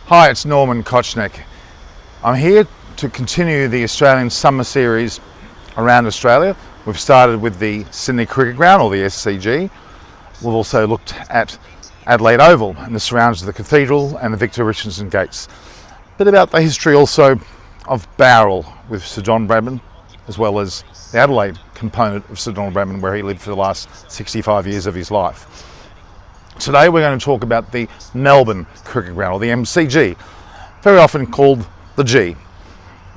Hi, it's Norman Kochannek. I'm here to continue the Australian Summer Series around Australia. We've started with the Sydney Cricket Ground, or the SCG. We've also looked at Adelaide Oval and the surrounds of the Cathedral and the Victor Richardson Gates. A bit about the history also of Bowral with Sir John Bradman, as well as the Adelaide component of Sir John Bradman, where he lived for the last 65 years of his life. Today we're going to talk about the Melbourne Cricket Ground, or the MCG, very often called the G.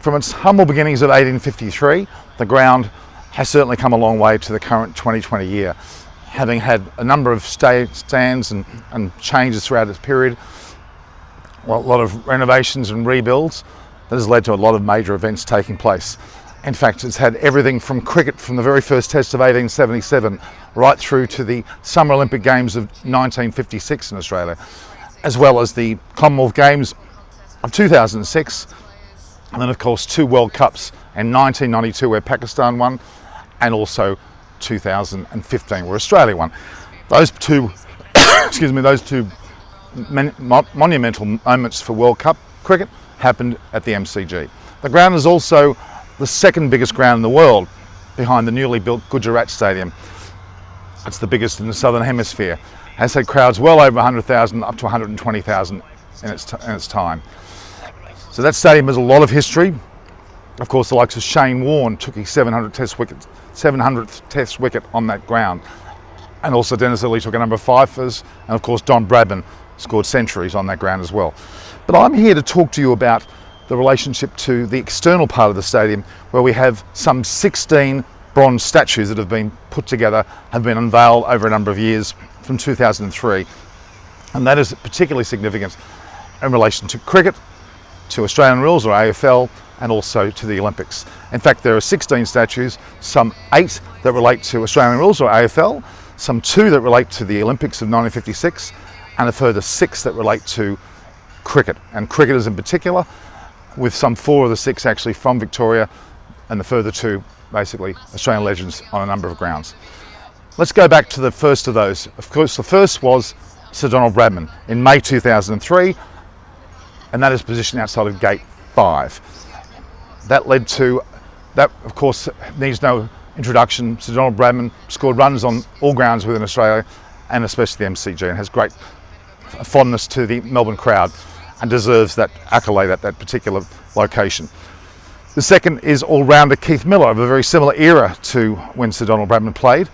From its humble beginnings of 1853, the ground has certainly come a long way to the current 2020 year, having had a number of stands and changes throughout its period, a lot of renovations and rebuilds that has led to a lot of major events taking place. In fact, it's had everything from cricket from the very first test of 1877 right through to the Summer Olympic Games of 1956 in Australia, as well as the Commonwealth Games of 2006, and then of course 2 World Cups in 1992 where Pakistan won, and also 2015 where Australia won. Those two monumental moments for World Cup cricket happened at the MCG. The ground is also the second biggest ground in the world, behind the newly built Gujarat Stadium. It's the biggest in the Southern Hemisphere. Has had crowds well over 100,000 up to 120,000 in its time. So that stadium has a lot of history. Of course, the likes of Shane Warne took his 700th Test wicket on that ground, and also Dennis Lillee took a number of fifers, and of course Don Bradman scored centuries on that ground as well. But I'm here to talk to you about the relationship to the external part of the stadium, where we have some 16 bronze statues that have been put together, have been unveiled over a number of years from 2003. And that is particularly significant in relation to cricket, to Australian rules or AFL, and also to the Olympics. In fact, there are 16 statues, some 8 that relate to Australian rules or AFL, some 2 that relate to the Olympics of 1956, and a further 6 that relate to cricket, and cricketers in particular, with some 4 of the 6 actually from Victoria, and the further 2 basically Australian legends on a number of grounds. Let's go back to the first of those. Of course, the first was Sir Donald Bradman in May 2003, and that is positioned outside of Gate 5. That led to, that of course needs no introduction. Sir Donald Bradman scored runs on all grounds within Australia, and especially the MCG, and has great fondness to the Melbourne crowd, and deserves that accolade at that particular location. The second is all-rounder Keith Miller, of a very similar era to when Sir Donald Bradman played.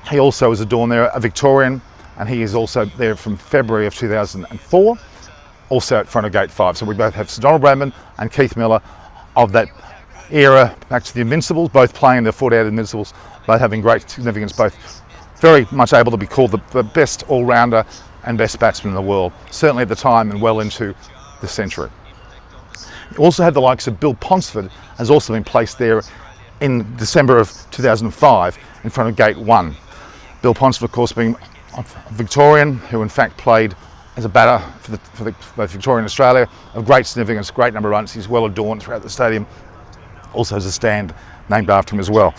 He also is adorned there, a Victorian, and he is also there from February of 2004, also at front of Gate 5. So we both have Sir Donald Bradman and Keith Miller of that era, back to the Invincibles, both playing the 48 Invincibles, both having great significance, both very much able to be called the best all-rounder and best batsman in the world, certainly at the time and well into the century. You also had the likes of Bill Ponsford, has also been placed there in December of 2005 in front of Gate 1. Bill Ponsford, of course, being a Victorian who in fact played as a batter for both Victoria and Australia, of great significance, great number of runs. He's well adorned throughout the stadium, also has a stand named after him as well.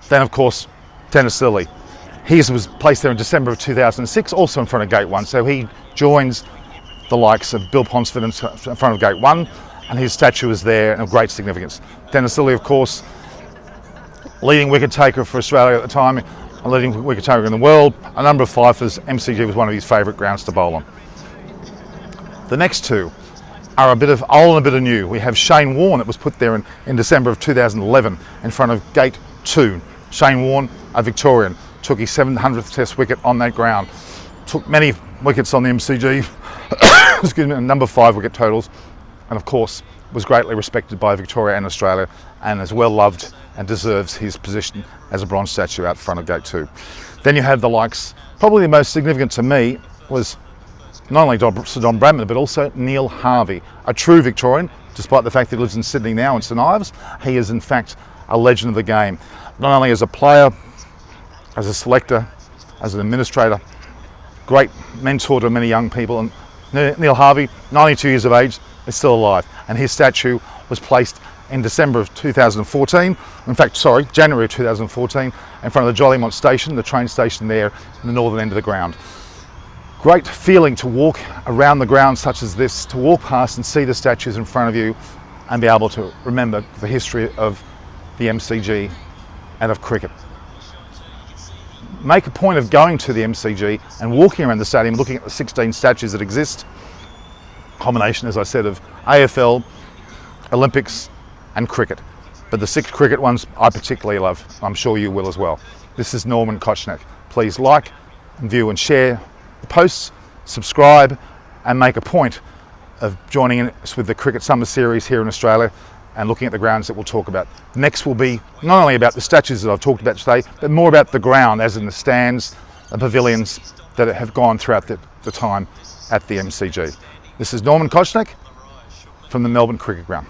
Then of course, Dennis Lillee. He was placed there in December of 2006, also in front of Gate 1, so he joins the likes of Bill Ponsford in front of Gate 1, and his statue is there and of great significance. Dennis Lillee, of course, leading wicket taker for Australia at the time, a leading wicket taker in the world, a number of fifers. MCG was one of his favourite grounds to bowl on. The next 2 are a bit of old and a bit of new. We have Shane Warne, that was put there in December of 2011 in front of Gate 2. Shane Warne, a Victorian, took his 700th Test wicket on that ground, took many wickets on the MCG, excuse me, a number of 5 wicket totals, and of course was greatly respected by Victoria and Australia, and is well loved and deserves his position as a bronze statue out front of Gate 2. Then you have the likes, probably the most significant to me was not only Sir Don Bradman, but also Neil Harvey, a true Victorian, despite the fact that he lives in Sydney now in St Ives. He is in fact a legend of the game, not only as a player, as a selector, as an administrator, great mentor to many young people. And Neil Harvey, 92 years of age, is still alive, and his statue was placed in December of 2014, January of 2014, in front of the Jolimont station, the train station there in the northern end of the ground. great feeling to walk around the ground such as this, to walk past and see the statues in front of you and be able to remember the history of the MCG and of cricket. Make a point of going to the MCG and walking around the stadium, looking at the 16 statues that exist. Combination, as I said, of AFL, Olympics and cricket. But the 6 cricket ones I particularly love. I'm sure you will as well. This is Norman Kochannek. Please like and view and share the posts, subscribe and make a point of joining us with the Cricket Summer Series here in Australia and looking at the grounds that we'll talk about. Next will be not only about the statues that I've talked about today, but more about the ground, as in the stands, the pavilions that have gone throughout the time at the MCG. This is Norman Kochannek from the Melbourne Cricket Ground.